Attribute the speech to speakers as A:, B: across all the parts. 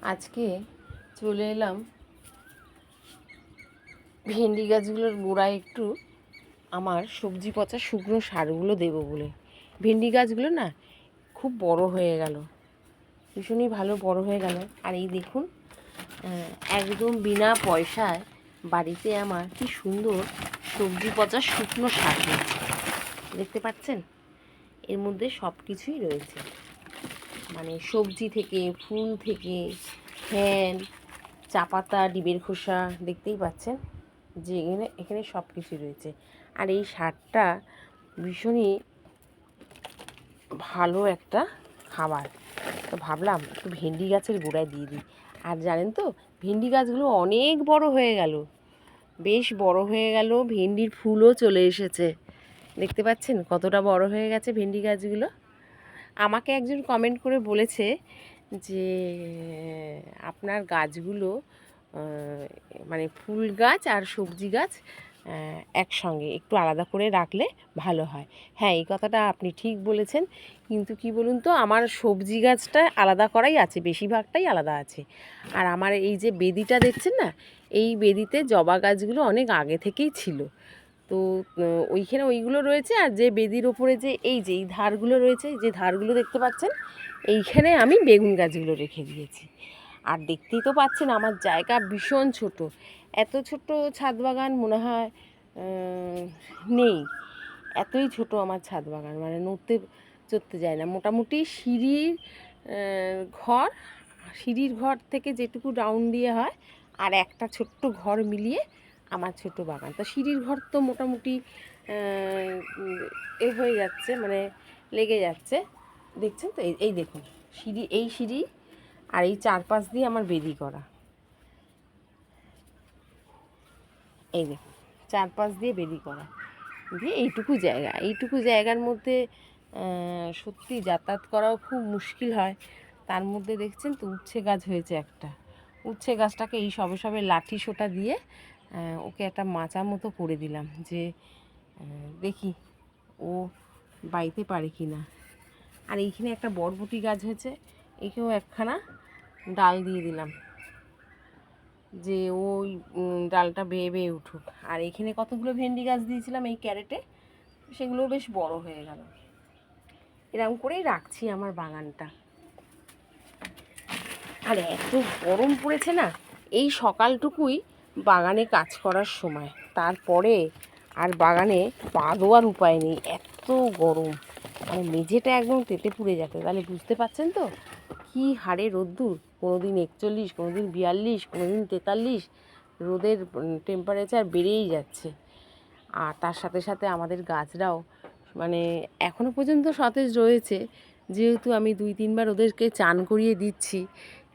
A: আজকে চলে এলাম ভেন্ডি গাছগুলোর গোড়ায় একটু আমার সবজি পচা শুকনো সারগুলো দেবো বলে। ভেন্ডি গাছগুলো না খুব বড় হয়ে গেল, ভীষণই ভালো বড় হয়ে গেল। আর এই দেখুন, একদম বিনা পয়সায় বাড়িতে আমার কি সুন্দর সবজি পচা শুকনো সার হয়েছে, দেখতে পাচ্ছেন? এর মধ্যে সব কিছুই রয়েছে, মানে সবজি থেকে, ফুল থেকে, ফ্যান, চা পাতা, ডিমের খোসা, দেখতেই পাচ্ছেন যে এখানে সব কিছু রয়েছে। আর এই সারটা ভীষণই ভালো একটা খাবার, তো ভাবলাম একটু ভেন্ডি গাছের গোড়ায় দিয়ে দিই। আর জানেন তো, ভেন্ডি গাছগুলো অনেক বড় হয়ে গেল, বেশ বড় হয়ে গেল, ভেন্ডির ফুলও চলে এসেছে। দেখতে পাচ্ছেন কতটা বড় হয়ে গেছে ভেন্ডি গাছগুলো। আমাকে একজন কমেন্ট করে বলেছে যে আপনার গাছগুলো মানে ফুল গাছ আর সবজি গাছ একসঙ্গে একটু আলাদা করে রাখলে ভালো হয়। হ্যাঁ, এই কথাটা আপনি ঠিক বলেছেন, কিন্তু কি বলুন তো, আমার সবজি গাছটা আলাদা করাই আছে, বেশিরভাগটাই আলাদা আছে। আর আমার এই যে বেদিটা দেখছেন না, এই বেদিতে জবা গাছগুলো অনেক আগে থেকেই ছিল, তো ওইখানে ওইগুলো রয়েছে। আর যে বেদির ওপরে যে এই ধারগুলো রয়েছে, যে ধারগুলো দেখতে পাচ্ছেন, এইখানে আমি বেগুন গাছগুলো রেখে দিয়েছি। আর দেখতেই তো পাচ্ছেন আমার জায়গা ভীষণ ছোট, এত ছোট ছাদ বাগান মনে হয় নেই, এতই ছোট আমার ছাদ বাগান, মানে নড়তে চড়তে যায় না। মোটামুটি ঘর সিঁড়ির ঘর থেকে যেটুকু ডাউন দিয়ে হয় আর একটা ছোট্ট ঘর মিলিয়ে আমার ছোট বাগান। তো সিঁড়ির ঘর তো মোটামুটি এ হয়ে যাচ্ছে, মানে লেগে যাচ্ছে, দেখছেন তো? এই দেখুন সিঁড়ি আর এই চারপাশ দিয়ে আমার বেদি করা, এই দেখুন চারপাশ দিয়ে বেদি করা, দিয়ে এইটুকু জায়গার মধ্যে সত্যি যাতায়াত করাও খুব মুশকিল হয়। তার মধ্যে দেখছেন তো উচ্ছে গাছ হয়েছে একটা, উচ্ছে গাছটাকে এই সবে সবে লাঠি সোটা দিয়ে ওকে একটা মাচা মতো করে দিলাম, যে দেখি ও বাইতে পারে কি না। আর এইখানে একটা বরবটি গাছ হয়েছে, একেও একখানা ডাল দিয়ে দিলাম, যে ওই ডালটা বেয়ে বেয়ে উঠুক। আর এখানে কতগুলো ভেন্ডি গাছ দিয়েছিলাম এই ক্যারেটে, সেগুলো বেশ বড় হয়ে গেল। এরকম করেই রাখছি আমার বাগানটা। আর এত গরম পড়েছে না, এই সকালটুকুই বাগানে কাজ করার সময়, তারপরে আর বাগানে পা দেওয়ার উপায় নেই, এত গরম, মানে মেঝেটা একদম তেতে পুড়ে যাচ্ছে। তাহলে বুঝতে পারছেন তো কী হারে রোদ্দুর, কোনো দিন 41, কোনো দিন 42, কোনো দিন 43, রোদের টেম্পারেচার বেড়েই যাচ্ছে। আর তার সাথে সাথে আমাদের গাছরাও মানে এখনও পর্যন্ত সতেজ রয়েছে, যেহেতু আমি 2-3 বার ওদেরকে চান করিয়ে দিচ্ছি,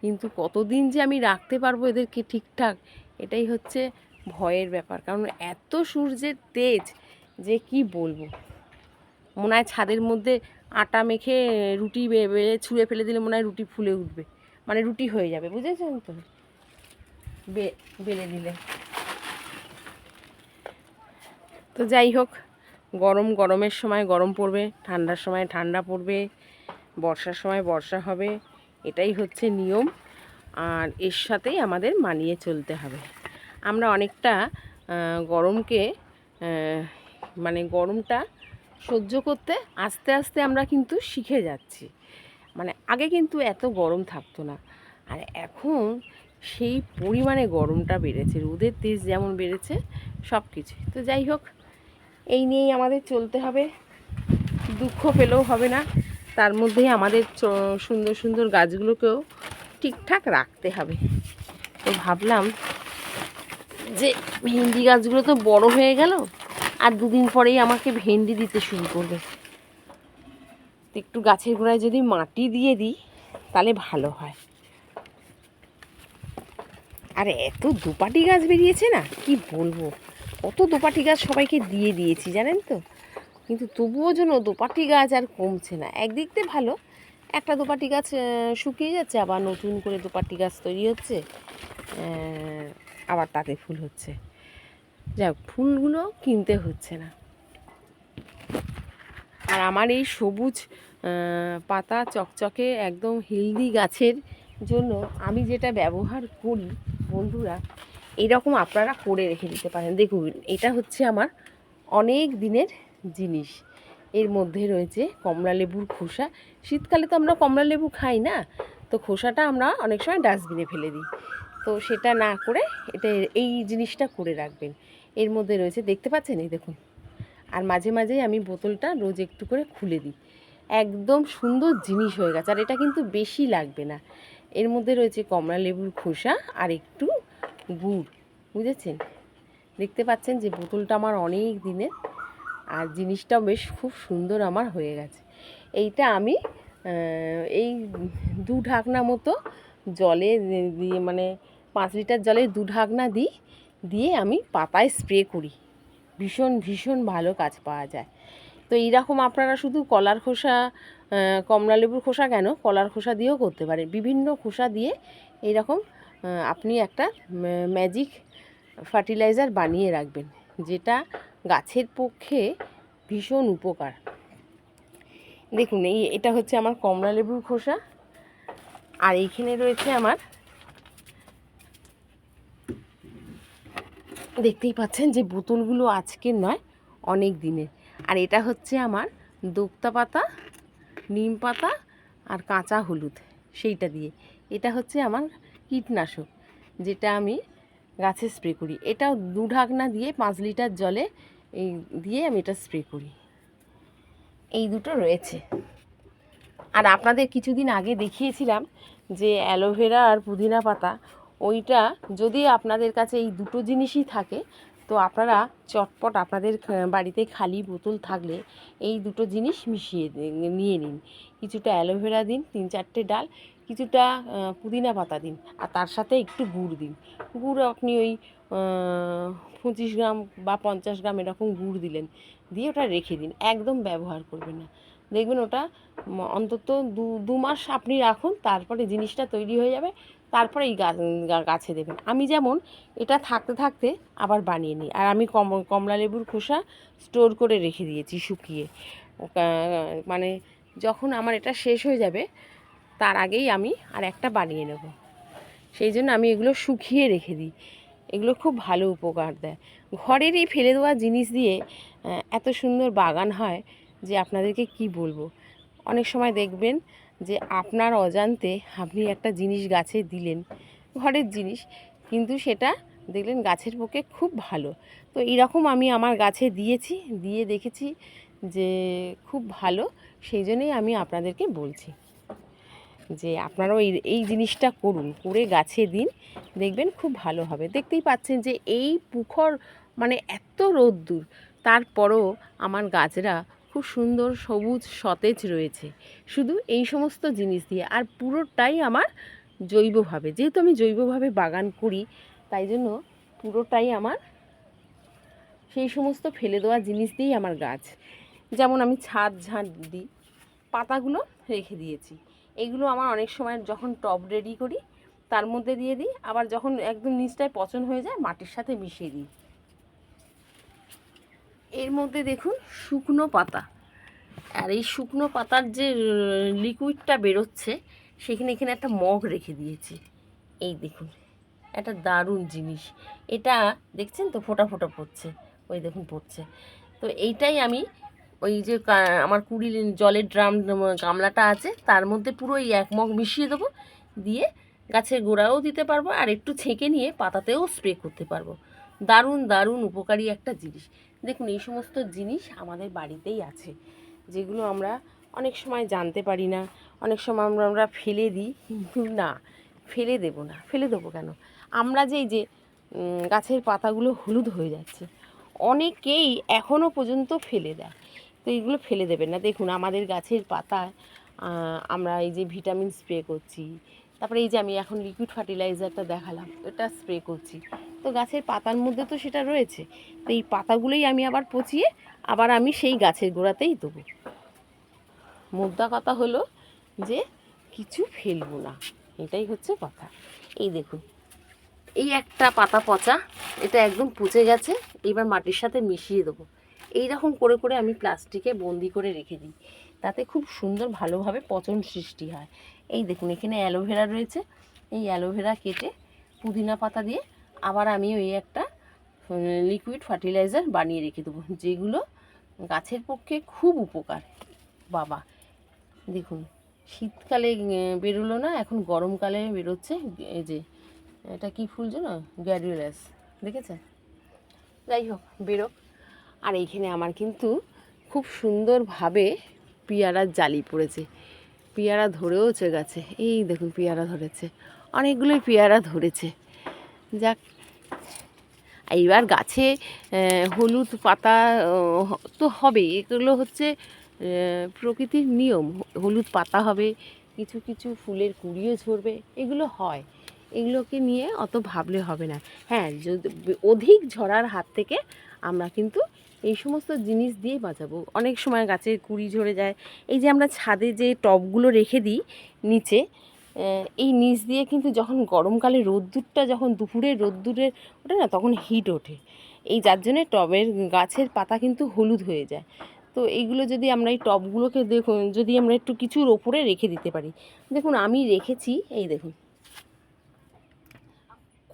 A: কিন্তু কতদিন যে আমি রাখতে পারবো এদেরকে ঠিকঠাক, এটাই হচ্ছে ভয়ের ব্যাপার। কারণ এত সূর্যের তেজ যে কি বলবো, মনে হয় ছাদের মধ্যে আটা মেখে রুটি ছুঁড়ে ফেলে দিলে মনে হয় রুটি ফুলে উঠবে, মানে রুটি হয়ে যাবে, বুঝেছেন তো, বেলে দিলে। তো যাই হোক, গরমের সময় গরম পড়বে, ঠান্ডার সময় ঠান্ডা পড়বে, বর্ষার সময় বর্ষা হবে, এটাই হচ্ছে নিয়ম। আর এর সাথেই আমাদের মানিয়ে চলতে হবে। আমরা অনেকটা গরমকে মানে গরমটা সহ্য করতে আস্তে আস্তে আমরা কিন্তু শিখে যাচ্ছি। মানে আগে কিন্তু এত গরম থাকতো না, আর এখন সেই পরিমাণে গরমটা বেড়েছে, রোদের তেজ যেমন বেড়েছে, সব কিছু। তো যাই হোক, এই নিয়েই আমাদের চলতে হবে, দুঃখ পেলেও হবে না, তার মধ্যেই আমাদের সুন্দর সুন্দর গাছগুলোকেও ঠিকঠাক রাখতে হবে। তো ভাবলাম যে ভেন্ডি গাছগুলো তো বড় হয়ে গেল, আর 2 দিন পরেই আমাকে ভেন্ডি দিতে শুরু করবে, তো একটু গাছের গোড়ায় যদি মাটি দিয়ে দিই তাহলে ভালো হয়। আর এত দোপাটি গাছ বেরিয়েছে না, কি বলবো, কত দোপাটি গাছ সবাইকে দিয়ে দিয়েছি জানেন তো, কিন্তু তবুও যেন দোপাটি গাছ আর কমছে না। একদিক দিয়ে ভালো, একটা দোপাটি গাছ শুকিয়ে যাচ্ছে, আবার নতুন করে দোপাটি গাছ তৈরি হচ্ছে, আবার তাতে ফুল হচ্ছে। যাক, ফুলগুলো কিনতে হচ্ছে না। আর আমার এই সবুজ পাতা চকচকে একদম হেলদি গাছের জন্য আমি যেটা ব্যবহার করি বন্ধুরা, এরকম আপনারা করে রেখে দিতে পারেন। দেখুন, এটা হচ্ছে আমার অনেক দিনের জিনিস। এর মধ্যে রয়েছে কমলা লেবুর খোসা। শীতকালে তো আমরা কমলা লেবু খাই না, তো খোসাটা আমরা অনেক সময় ডাস্টবিনে ফেলে দিই। তো সেটা না করে এটা এই জিনিসটা করে রাখবেন। এর মধ্যে রয়েছে, দেখতে পাচ্ছেন, এই দেখুন। আর মাঝে মাঝেই আমি বোতলটা রোজ একটু করে খুলে দিই। একদম সুন্দর জিনিস হয়ে গেছে। আর এটা কিন্তু বেশি লাগবে না। এর মধ্যে রয়েছে কমলা লেবুর খোসা আর একটু গুড়, বুঝেছেন? দেখতে পাচ্ছেন যে বোতলটা আমার অনেক দিনের, আর জিনিসটাও বেশ খুব সুন্দর আমার হয়ে গেছে। এইটা আমি এই 2 ঢাকনা মতো জলে দিয়ে, মানে 5 লিটার জলে 2 ঢাকনা দিই, দিয়ে আমি পাতায় স্প্রে করি। ভীষণ ভীষণ ভালো কাজ পাওয়া যায়। তো এইরকম আপনারা শুধু কলার খোসা, কমলা লেবুর খোসা কেন, কলার খোসা দিয়েও করতে পারেন। বিভিন্ন খোসা দিয়ে এইরকম আপনি একটা ম্যাজিক ফার্টিলাইজার বানিয়ে রাখবেন, যেটা গাছের পক্ষে ভীষণ উপকার। দেখুন, এটা হচ্ছে আমার কমলা লেবুর খোসা, আর এইখানে রয়েছে আমার, দেখতেই পাচ্ছেন যে বোতলগুলো আজকের নয়, অনেক দিনের। আর এটা হচ্ছে আমার দোক্তা পাতা, নিম পাতা আর কাঁচা হলুদ, সেইটা দিয়ে। এটা হচ্ছে আমার কীটনাশক, যেটা আমি গাছে স্প্রে করি। এটাও 2 ঢাকনা দিয়ে 5 লিটার জলে এই দিয়ে আমি এটা স্প্রে করি। এই দুটো রয়েছে। আর আপনাদের কিছুদিন আগে দেখিয়েছিলাম যে অ্যালোভেরা আর পুদিনা পাতা, ওইটা যদি আপনাদের কাছে এই দুটো জিনিসই থাকে, তো আপনারা চটপট আপনাদের বাড়িতে খালি বোতল থাকলে এই দুটো জিনিস মিশিয়ে নিয়ে নিন। কিছুটা অ্যালোভেরা দিন, 3-4টে ডাল, কিছুটা পুদিনা পাতা দিন, আর তার সাথে একটু গুড় দিন। গুড় আপনি ওই 25 গ্রাম বা 50 গ্রাম এরকম গুড় দিলেন, দিয়ে ওটা রেখে দিন, একদম ব্যবহার করবেন না। দেখবেন ওটা অন্তত 2 মাস আপনি রাখুন, তারপরে জিনিসটা তৈরি হয়ে যাবে, তারপরে এই গাছে দেবেন। আমি যেমন এটা থাকতে থাকতে আবার বানিয়ে নিই। আর আমি কমলা লেবুর খোসা স্টোর করে রেখে দিয়েছি শুকিয়ে, মানে যখন আমার এটা শেষ হয়ে যাবে তার আগেই আমি আর একটা বানিয়ে নেব। সেই জন্য আমি এগুলো শুকিয়ে রেখে দিই। এগুলো খুব ভালো উপকার দেয়। ঘরের এই ফেলে দেওয়া জিনিস দিয়ে এত সুন্দর বাগান হয় যে আপনাদেরকে কি বলবো। অনেক সময় দেখবেন যে আপনার অজান্তে আপনি একটা জিনিস গাছে দিলেন, ঘরের জিনিস, কিন্তু সেটা দেখলেন গাছের পক্ষে খুব ভালো। তো এরকম আমি আমার গাছে দিয়েছি, দিয়ে দেখেছি যে খুব ভালো। সেই জন্যই আমি আপনাদেরকে বলছি যে আপনারাও এই জিনিসটা করুন, করে গাছে দিন, দেখবেন খুব ভালো হবে। দেখতেই পাচ্ছেন যে এই পুখর, মানে এত রোদ্দুর, তারপরও আমার গাছরা খুব সুন্দর সবুজ সতেজ রয়েছে, শুধু এই সমস্ত জিনিস দিয়ে। আর পুরোটাই আমার জৈবভাবে, যেহেতু আমি জৈবভাবে বাগান করি, তাই জন্য পুরোটাই আমার সেই সমস্ত ফেলে দেওয়া জিনিস দিয়েই আমার গাছ। যেমন আমি ছাদ ঝাঁট দিই, পাতাগুলো রেখে দিয়েছি। এগুলো আমার অনেক সময় যখন টব রেডি করি তার মধ্যে দিয়ে দিই, আবার যখন একদম নিচটায় পচন হয়ে যায় মাটির সাথে মিশিয়ে দিই। এর মধ্যে দেখুন শুকনো পাতা, আর এই শুকনো পাতার যে লিকুইডটা বেরোচ্ছে, সেখানে এখানে একটা মগ রেখে দিয়েছি। এই দেখুন, একটা দারুণ জিনিস। এটা দেখছেন তো, ফোঁটা ফোঁটা পড়ছে, ওই দেখুন পড়ছে। তো এইটাই আমি ওই যে আমার 20 জলের ড্রাম গামলাটা আছে, তার মধ্যে পুরো এই 1 মগ মিশিয়ে দেবো, দিয়ে গাছের গোড়াও দিতে পারবো, আর একটু ছেঁকে নিয়ে পাতাতেও স্প্রে করতে পারবো। দারুণ দারুণ উপকারী একটা জিনিস। দেখুন, এই সমস্ত জিনিস আমাদের বাড়িতেই আছে, যেগুলো আমরা অনেক সময় জানতে পারি না। অনেক সময় আমরা ফেলে দিই, কিন্তু না, ফেলে দেবো না। ফেলে দেবো কেন? আমরা যে এই যে গাছের পাতাগুলো হলুদ হয়ে যাচ্ছে, অনেকেই এখনও পর্যন্ত ফেলে দেয়। তো এইগুলো ফেলে দেবেন না। দেখুন, আমাদের গাছের পাতায় আমরা এই যে ভিটামিন স্প্রে করছি, তারপরে এই যে আমি এখন লিকুইড ফার্টিলাইজারটা দেখালাম, এটা স্প্রে করছি। তো গাছের পাতার মধ্যে তো সেটা রয়েছে। তো এই পাতাগুলোই আমি আবার পচিয়ে আবার আমি সেই গাছের গোড়াতেই দেবো। মোদ্দা কথা হলো যে কিছু ফেলবো না, এটাই হচ্ছে কথা। এই দেখুন, এই একটা পাতা পচা, এটা একদম পচে গেছে, এবার মাটির সাথে মিশিয়ে দেবো। এই রকম করে করে আমি প্লাস্টিকে বন্দি করে রেখে দিই, তাতে খুব সুন্দর ভালোভাবে পচন সৃষ্টি হয়। এই দেখুন এখানে অ্যালোভেরা রয়েছে, এই অ্যালোভেরা কেটে পুদিনা পাতা দিয়ে আবার আমি ওই একটা লিকুইড ফার্টিলাইজার বানিয়ে রেখে দেবো, যেগুলো গাছের পক্ষে খুব উপকার। বাবা দেখুন শীতকালে বেরোলো না, এখন গরমকালে বেরোচ্ছে। এই যে এটা কি ফুল যেন, গ্যাডিওলাস, দেখেছেন? যাই হোক বেরোক। আর এইখানে আমার কিন্তু খুব সুন্দরভাবে পেয়ারার জালি পড়েছে, পেয়ারা ধরেওছে গাছে, এই দেখুন পেয়ারা ধরেছে, অনেকগুলোই পেয়ারা ধরেছে। যাক, এইবার গাছে হলুদ পাতা তো হবে, এগুলো হচ্ছে প্রকৃতির নিয়ম। হলুদ পাতা হবে, কিছু কিছু ফুলের কুঁড়িও ঝরবে, এগুলো হয়, এগুলোকে নিয়ে অত ভাবলে হবে না। হ্যাঁ, যদি অধিক ঝরার হাত থেকে আমরা কিন্তু এই সমস্ত জিনিস দিয়ে বাঁচাবো। অনেক সময় গাছের কুঁড়ি ঝরে যায়, এই যে আমরা ছাদে যে টবগুলো রেখে দিই নিচে, এই নিচ দিয়ে কিন্তু যখন গরমকালে রোদ্দুরটা, যখন দুপুরের রোদ্দুরের ওঠে না, তখন হিট ওঠে, এই যার জন্যে টবের গাছের পাতা কিন্তু হলুদ হয়ে যায়। তো এইগুলো যদি আমরা এই টবগুলোকে দেখুন, যদি আমরা একটু কিছুর ওপরে রেখে দিতে পারি, দেখুন আমি রেখেছি, এই দেখুন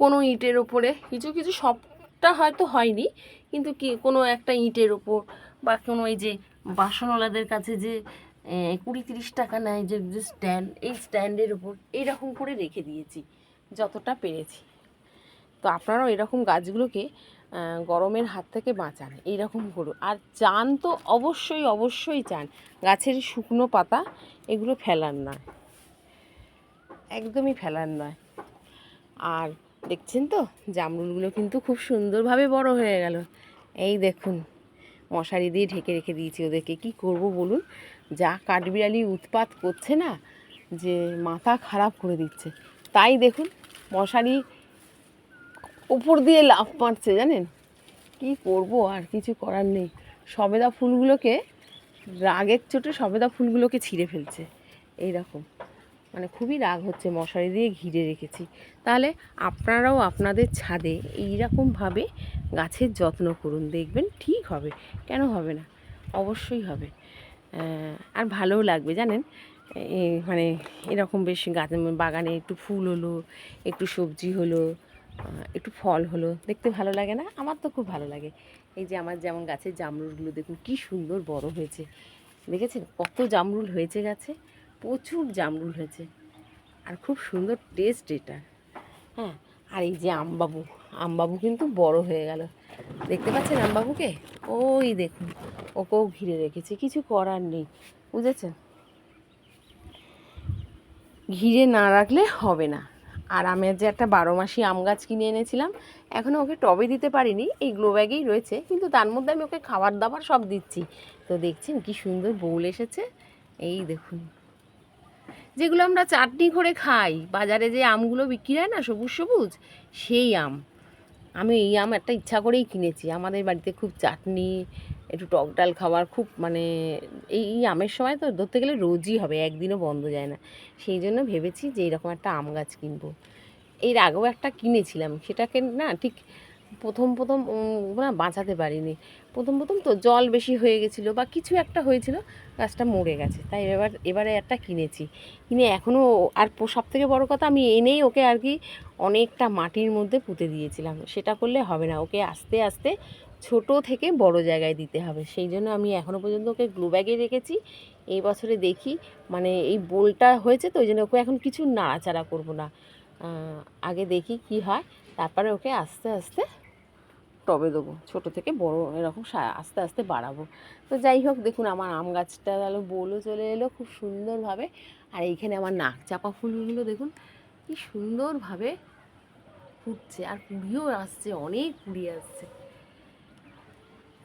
A: কোনো ইটের ওপরে, কিছু কিছু, সবটা হয়তো হয়নি, কিন্তু কি কোনো একটা ইটের ওপর বা কোনো এই যে বাসনওয়ালাদের কাছে যে 20-30 টাকা নেয় যে যে স্ট্যান্ড, এই স্ট্যান্ডের ওপর এইরকম করে রেখে দিয়েছি যতটা পেরেছি। তো আপনারাও এরকম গাছগুলোকে গরমের হাত থেকে বাঁচান, এইরকম করুন। আর চান তো অবশ্যই অবশ্যই চান, গাছের শুকনো পাতা এগুলো ফেলার নয়, একদমই ফেলার নয়। আর দেখছেন তো জামরুলগুলো কিন্তু খুব সুন্দরভাবে বড় হয়ে গেল। এই দেখুন মশারি দিয়ে ঢেকে রেখে দিয়েছি ওদেরকে, কি করব বলুন, যা কাঠবিড়ালি উৎপাত করছে না, যে মাথা খারাপ করে দিচ্ছে। তাই দেখুন মশারি উপর দিয়ে লাফ মারছে, জানেন? কি করব, আর কিছু করার নেই। সবেদা ফুলগুলোকে, রাগের চোটে সবেদা ফুলগুলোকে ছিঁড়ে ফেলছে, এই রকম, মানে খুবই রাগ হচ্ছে, মশারি দিয়ে ঘিরে রেখেছি। তাহলে আপনারাও আপনাদের ছাদে এইরকমভাবে গাছের যত্ন করুন, দেখবেন ঠিক হবে। কেন হবে না? অবশ্যই হবে। আর ভালোও লাগবে, জানেন, মানে এরকম বেশ গাছ বাগানে একটু ফুল হলো, একটু সবজি হলো, একটু ফল হলো, দেখতে ভালো লাগে না? আমার তো খুব ভালো লাগে। এই যে আমার যেমন গাছের জামরুলগুলো দেখুন কি সুন্দর বড় হয়েছে, দেখেছেন কত জামরুল হয়েছে গাছে, প্রচুর জামরুল হয়েছে, আর খুব সুন্দর টেস্ট এটা। হ্যাঁ, আর এই যে আমবাবু, আমবাবু কিন্তু বড় হয়ে গেল, দেখতে পাচ্ছেন আমবাবুকে? ওই দেখুন ওকেও ঘিরে রেখেছি, কিছু করার নেই, বুঝেছেন? ঘিরে না রাখলে হবে না। আর আমের যে একটা 12 মাসি আম গাছ কিনে এনেছিলাম, এখনও ওকে টবে দিতে পারিনি, এই গ্লো ব্যাগেই রয়েছে, কিন্তু তার মধ্যে আমি ওকে খাবার দাবার সব দিচ্ছি। তো দেখছেন কি সুন্দর বউল এসেছে, এই দেখুন, যেগুলো আমরা চাটনি করে খাই, বাজারে যে আমগুলো বিক্রি হয় না সবুজ সবুজ, সেই আম। আমি এই আম একটা ইচ্ছা করেই কিনেছি, আমাদের বাড়িতে খুব চাটনি, একটু টক ডাল খাবার খুব, মানে এই আমের সময় তো ধরতে গেলে রোজই হবে, একদিনও বন্ধ যায় না। সেই জন্য ভেবেছি যে এরকম একটা আম গাছ কিনবো। এর আগেও একটা কিনেছিলাম, সেটাকে না ঠিক প্রথম প্রথম না বাঁচাতে পারিনি, প্রথম প্রথম তো জল বেশি হয়ে গেছিলো বা কিছু একটা হয়েছিল, গাছটা মরে গেছে। তাই এবারে একটা কিনেছি, কিনে এখনও, আর সব থেকে বড়ো কথা, আমি এনেই ওকে আর কি অনেকটা মাটির মধ্যে পুঁতে দিয়েছিলাম। সেটা করলে হবে না, ওকে আস্তে আস্তে ছোট থেকে বড় জায়গায় দিতে হবে। সেই জন্য আমি এখনও পর্যন্ত ওকে গ্লো ব্যাগে রেখেছি। এই বছরে দেখি, মানে এই বোলটা হয়েছে তো, ওই জন্য ওকে এখন কিছু নাড়াচাড়া করবো না, আগে দেখি কি হয়, তারপরে ওকে আস্তে আস্তে টবে দেবো, ছোটো থেকে বড় এরকম আস্তে আস্তে বাড়াবো। তো যাই হোক, দেখুন আমার আম গাছটা গেল, বোলও চলে এলো খুব সুন্দরভাবে। আর এইখানে আমার নাক চাপা ফুলগুলো দেখুন কি সুন্দরভাবে ফুটছে, আর কুড়িও আসছে, অনেক কুড়ি আসছে,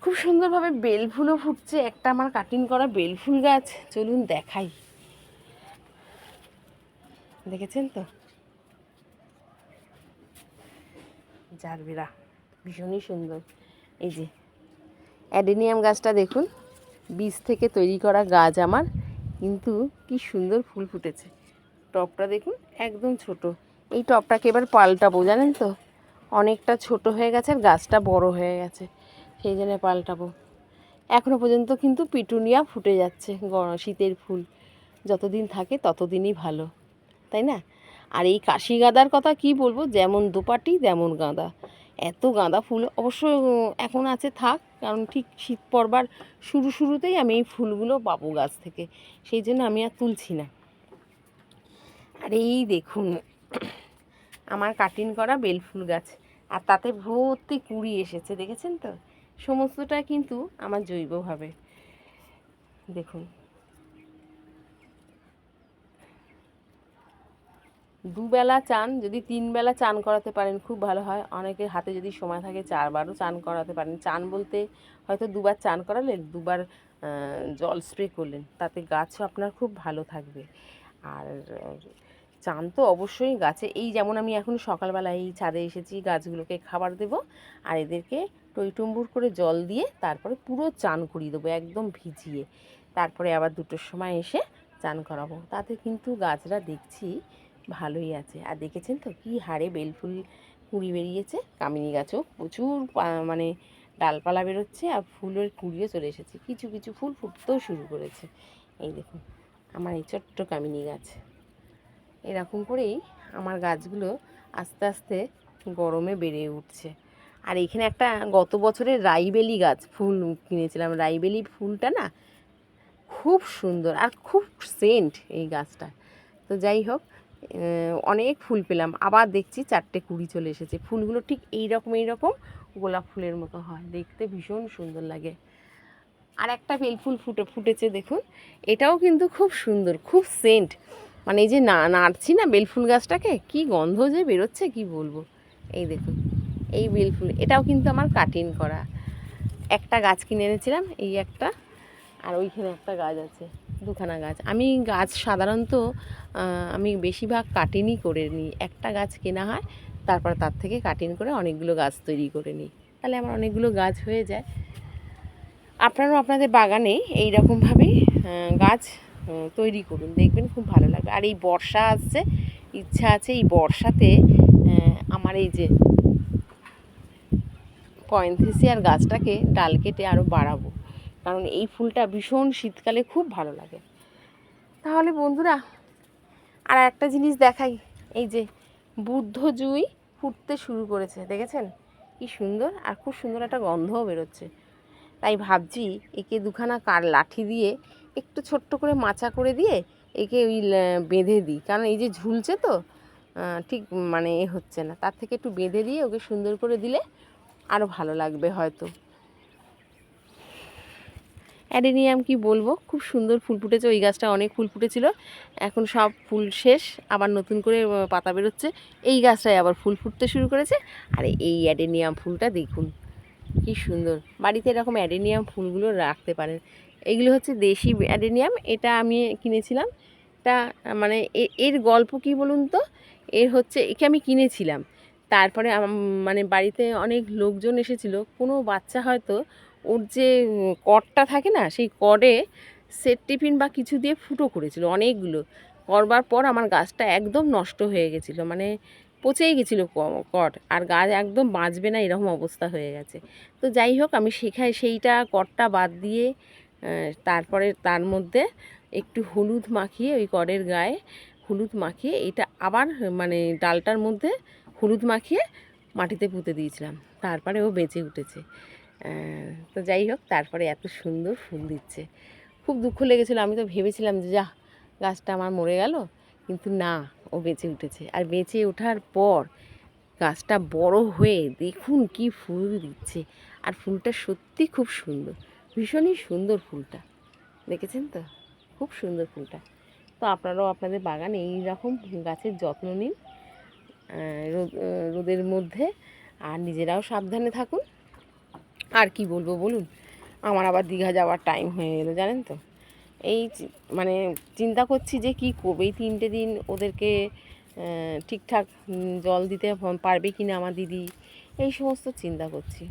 A: খুব সুন্দরভাবে বেল ফুলও ফুটছে। একটা আমার কাটিং করা বেল ফুল গাছ, চলুন দেখাই, দেখেছেন তো? জারবেরা ভীষণই সুন্দর। এই যে অ্যাডেনিয়াম গাছটা দেখুন, বীজ থেকে তৈরি করা গাছ আমার, কিন্তু কি সুন্দর ফুল ফুটেছে। টবটা দেখুন একদম ছোট, এই টবটাকে এবার পাল্টাবো, জানেন তো, অনেকটা ছোট হয়ে গেছে আর গাছটা বড় হয়ে গেছে, সেই জন্য পাল্টাবো। এখনও পর্যন্ত কিন্তু পিটুনিয়া ফুটে যাচ্ছে, শীতের ফুল, যতদিন থাকে ততদিনই ভালো, তাই না? আর এই কাশি গাঁদার কথা কি বলবো, যেমন দোপাটি তেমন গাঁদা, এত গাঁদা ফুল। অবশ্য এখন আছে, থাক, কারণ ঠিক শীত পড়বার শুরুতেই আমি এই ফুলগুলো পাবো গাছ থেকে, সেই জন্য আমি আর তুলছি না। আর এই দেখুন আমার কাটিং করা বেলফুল গাছ, আর তাতে ভর্তি কুঁড়ি এসেছে, দেখেছেন তো? সমস্তটা কিন্তু আমার জৈবভাবে। দেখুন, দুবেলা চান, যদি 3 বেলা চান করাতে পারেন খুব ভালো হয়। অনেকের হাতে যদি সময় থাকে 4 বারও চান করাতে পারেন। চান বলতে হয়তো 2 বার চান করালেন, 2 বার জল স্প্রে করলেন, তাতে গাছও আপনার খুব ভালো থাকবে। আর চান তো অবশ্যই গাছে, এই যেমন আমি এখন সকালবেলা এই ছাদে এসেছি, গাছগুলোকে খাবার দেব, আর এদেরকে টইটুম্বুর করে জল দিয়ে তারপরে পুরো চান করিয়ে দেবো একদম ভিজিয়ে। তারপরে আবার 2টোর সময় এসে চান করাবো। তাতে কিন্তু গাছরা দেখছি ভালোই আছে। আর দেখেছেন তো কী হারে বেলফুল কুঁড়ি বেরিয়েছে। কামিনী গাছও প্রচুর মানে ডালপালা বেরোচ্ছে, আর ফুলের কুঁড়িও চলে এসেছে, কিছু কিছু ফুল ফুটতেও শুরু করেছে। এই দেখুন আমার এই ছোট্ট কামিনী গাছ। এরকম করেই আমার গাছগুলো আস্তে আস্তে গরমে বেড়ে উঠছে। আর এখানে একটা গত বছরের রাইবেলি গাছ ফুল কিনেছিলাম, রাইবেলি ফুলটা না খুব সুন্দর আর খুব সেন্ট এই গাছটা। তো যাই হোক, অনেক ফুল পেলাম, আবার দেখছি 4টে কুঁড়ি চলে এসেছে। ফুলগুলো ঠিক এইরকম গোলাপ ফুলের মতো হয়, দেখতে ভীষণ সুন্দর লাগে। আর একটা বেলফুল ফুটেছে দেখুন, এটাও কিন্তু খুব সুন্দর, খুব সেন্ট। মানে এই যে নাড়ছি না বেলফুল গাছটাকে, কি গন্ধ যে বেরোচ্ছে কি বলবো। এই দেখুন এই বেলফুল, এটাও কিন্তু আমার কাটিং করা। একটা গাছ কিনে এনেছিলাম, এই একটা, আর ওইখানে একটা গাছ আছে, 2খানা গাছ। আমি গাছ সাধারণত আমি বেশিরভাগ কাটিংই করে নিই। একটা গাছ কেনা হয়, তারপর তার থেকে কাটিং করে অনেকগুলো গাছ তৈরি করে নিই, তাহলে আমার অনেকগুলো গাছ হয়ে যায়। আপনারাও আপনাদের বাগানে এই রকমভাবেই গাছ তৈরি করুন, দেখবেন খুব ভালো লাগবে। আর এই বর্ষা আসছে, ইচ্ছা আছে এই বর্ষাতে আমার এই যে পয়েন্থেসিয়ার গাছটাকে ডাল কেটে আরও বাড়াবো, কারণ এই ফুলটা ভীষণ শীতকালে খুব ভালো লাগে। তাহলে বন্ধুরা, আর একটা জিনিস দেখাই, এই যে বুদ্ধ জুঁই ফুটতে শুরু করেছে, দেখেছেন কি সুন্দর, আর খুব সুন্দর একটা গন্ধও বেরোচ্ছে। তাই ভাবছি একে 2খানা লাঠি দিয়ে একটু ছোট্ট করে মাচা করে দিয়ে একে ওই বেঁধে দিই, কারণ এই যে ঝুলছে তো ঠিক মানে হচ্ছে না, তার থেকে একটু বেঁধে দিয়ে ওকে সুন্দর করে দিলে আরও ভালো লাগবে হয়তো। অ্যাডেনিয়াম কি বলবো, খুব সুন্দর ফুল ফুটেছে। ওই গাছটা অনেক ফুল ফুটেছিল, এখন সব ফুল শেষ, আবার নতুন করে পাতা বেরোচ্ছে। এই গাছটায় আবার ফুল ফুটতে শুরু করেছে। আর এই অ্যাডেনিয়াম ফুলটা দেখুন কি সুন্দর, বাড়িতে এরকম অ্যাডেনিয়াম ফুলগুলো রাখতে পারেন। এগুলো হচ্ছে দেশি অ্যাডেনিয়াম, এটা আমি কিনেছিলাম। তা মানে এর গল্প কি বলুন তো, এর হচ্ছে একে আমি কিনেছিলাম, তারপরে মানে বাড়িতে অনেক লোকজন এসেছিলো, কোনো বাচ্চা হয়তো ওর যে কর্ডটা থাকে না, সেই কর্ডে সেট টিফিন বা কিছু দিয়ে ফুটো করেছিল অনেকগুলো। করবার পর আমার গাছটা একদম নষ্ট হয়ে গেছিলো, মানে পচেই গেছিলো কর্ড, আর গাছ একদম বাঁচবে না এরকম অবস্থা হয়ে গেছে। তো যাই হোক, আমি সেইটা কর্ডটা বাদ দিয়ে তারপরে তার মধ্যে একটু হলুদ মাখিয়ে, ওই কর্ডের গায়ে হলুদ মাখিয়ে এটা আবার মানে ডালটার মধ্যে হলুদ মাখিয়ে মাটিতে পুঁতে দিয়েছিলাম, তারপরে ও বেঁচে উঠেছে। তো যাই হোক, তারপরে এত সুন্দর ফুল দিচ্ছে, খুব দুঃখ লেগেছিলো। আমি তো ভেবেছিলাম যে যা গাছটা আমার মরে গেল, কিন্তু না, ও বেঁচে উঠেছে। আর বেঁচে ওঠার পর গাছটা বড় হয়ে দেখুন কি ফুল দিচ্ছে, আর ফুলটা সত্যি খুব সুন্দর, ভীষণই সুন্দর ফুলটা, দেখেছেন তো খুব সুন্দর ফুলটা। তো আপনারাও আপনাদের বাগানে এই রকম গাছের যত্ন নিন রোদের মধ্যে, আর নিজেরাও সাবধানে থাকুন। আর কি বলবো বলুন, আমার আবার দীঘা যাওয়ার টাইম হয়ে এলো জানেন তো। এই মানে চিন্তা করছি যে কি করবো, এই 3টে দিন ওদেরকে ঠিকঠাক জল দিতে পারবে কি না আমার দিদি, এই সমস্ত চিন্তা করছি,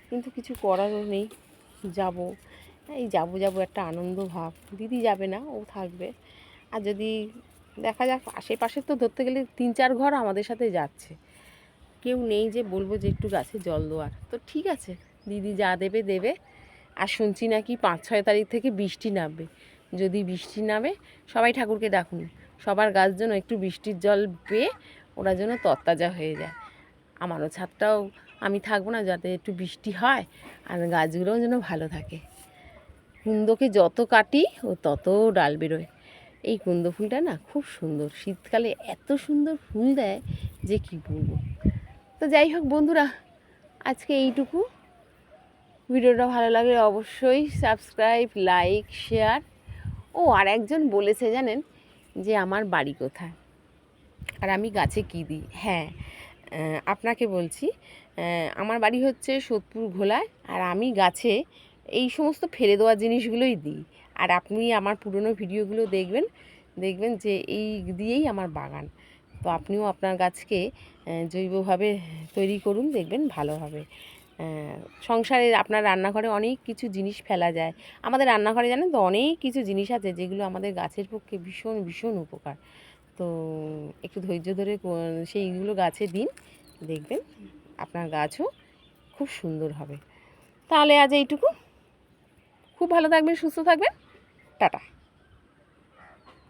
A: কিন্তু কিছু করারও নেই। যাব, এই যাব একটা আনন্দ ভাব, দিদি যাবে না, ও থাকবে। আর যদি দেখা যাক, আশেপাশে তো ধরতে গেলে 3-4 ঘর আমাদের সাথে যাচ্ছে, কেউ নেই যে বলবো যে একটু গাছে জল দেওয়ার। তো ঠিক আছে, দিদি যা দেবে দেবে। আর শুনছি নাকি 5-6 তারিখ থেকে বৃষ্টি নামবে, যদি বৃষ্টি নামে সবাই ঠাকুরকে ডাকুন, সবার গাছ যেন একটু বৃষ্টির জল পেয়ে ওরা যেন তরতাজা হয়ে যায়। আমারও ছাদটাও আমি থাকবো না, যাতে একটু বৃষ্টি হয় আর গাছগুলোও যেন ভালো থাকে। কুন্দকে যত কাটি ও তত ডাল বেরোয়। এই কুন্দ ফুলটা না খুব সুন্দর, শীতকালে এত সুন্দর ফুল দেয় যে কি বলবো। তো যাই হোক বন্ধুরা, আজকে এইটুকু। ভিডিওটা ভালো লাগলে অবশ্যই সাবস্ক্রাইব, লাইক, শেয়ার। ও আর একজন বলেছে জানেন যে আমার বাড়ি কোথায় আর আমি গাছে কী দিই। হ্যাঁ, আপনাকে বলছি, আমার বাড়ি হচ্ছে সোদপুর ঘোলায়, আর আমি গাছে এই সমস্ত ফেলে দেওয়া জিনিসগুলোই দিই। আর আপনি আমার পুরনো ভিডিওগুলো দেখবেন, দেখবেন যে এই দিয়েই আমার বাগান। তো আপনিও আপনার গাছকে জৈবভাবে তৈরি করুন, দেখবেন ভালো হবে। সংসারে আপনার রান্নাঘরে অনেক কিছু জিনিস ফেলা যায়। আমাদের রান্নাঘরে জানেন তো অনেক কিছু জিনিস আছে যেগুলো আমাদের গাছের পক্ষে ভীষণ ভীষণ উপকার। তো একটু ধৈর্য ধরে সেইগুলো গাছে দিন, দেখবেন আপনার গাছও খুব সুন্দর হবে। তাহলে আজ এইটুকু। খুব ভালো থাকবেন, সুস্থ থাকবেন, টাটা।